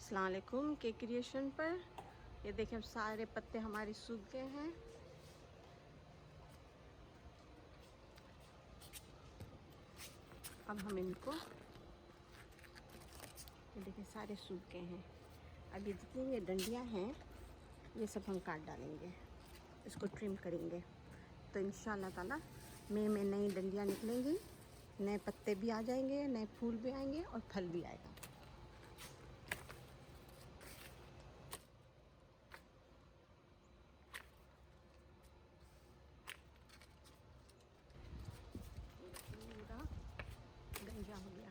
अस्सलाम वालेकुम के क्रिएशन पर। ये देखें सारे पत्ते हमारे सूख गए हैं। अब हम इनको, ये देखें सारे सूख गए हैं। अब ये जितनी ये डंडियां हैं ये सब हम काट डालेंगे, इसको ट्रिम करेंगे। तो इंशाल्लाह ताला मई में नई डंडियां निकलेंगी, नए पत्ते भी आ जाएंगे, नए फूल भी आएंगे और फल भी आएगा। पूरा गंजा हो गया।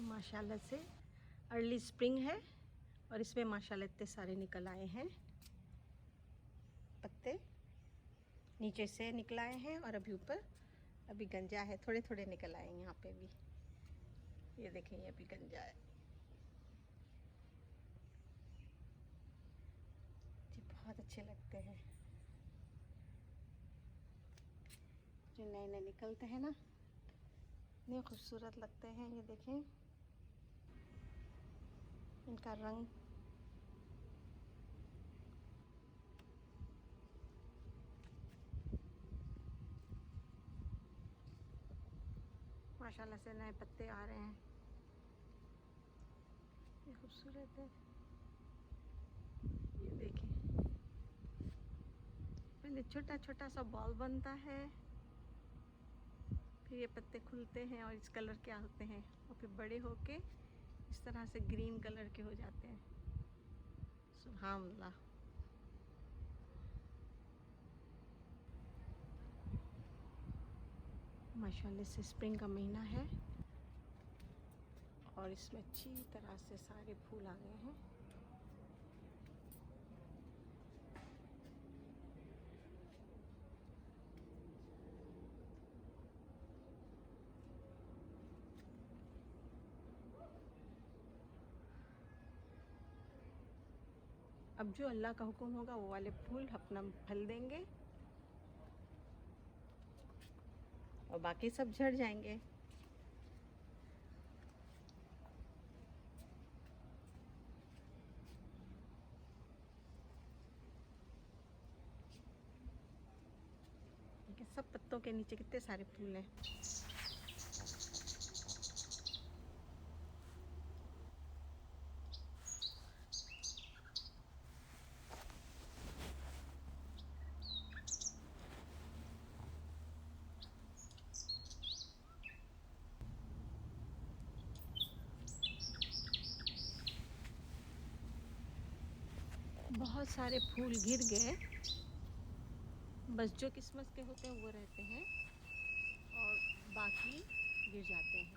माशाल्लाह से अर्ली स्प्रिंग है और इसमें माशाल्लाह इतने सारे निकल आए हैं पत्ते, नीचे से निकल आए हैं और अभी ऊपर अभी गंजा है, थोड़े थोड़े निकल आए हैं यहाँ पे भी। ये देखें ये अभी गंजा है जी, बहुत अच्छे लगते हैं जो नए नए निकलते हैं ना, इतने खूबसूरत लगते हैं। ये देखें इनका रंग, माशाल्लाह से नए पत्ते आ रहे हैं, ये खूबसूरत है। ये देखें पहले छोटा छोटा सा बॉल बनता है, फिर ये पत्ते खुलते हैं और इस कलर के होते हैं और फिर बड़े होके इस तरह से ग्रीन कलर के हो जाते हैं। सुभान अल्लाह। माशाल्लाह से स्प्रिंग का महीना है और इसमें अच्छी तरह से सारे फूल आ गए हैं। अब जो अल्लाह का हुक्म होगा वो वाले फूल अपना फल देंगे और बाकी सब झड़ जाएंगे। देखिए सब पत्तों के नीचे कितने सारे फूल हैं। बहुत सारे फूल गिर गए, बस जो किस्मत के होते हैं वो रहते हैं और बाकी गिर जाते हैं।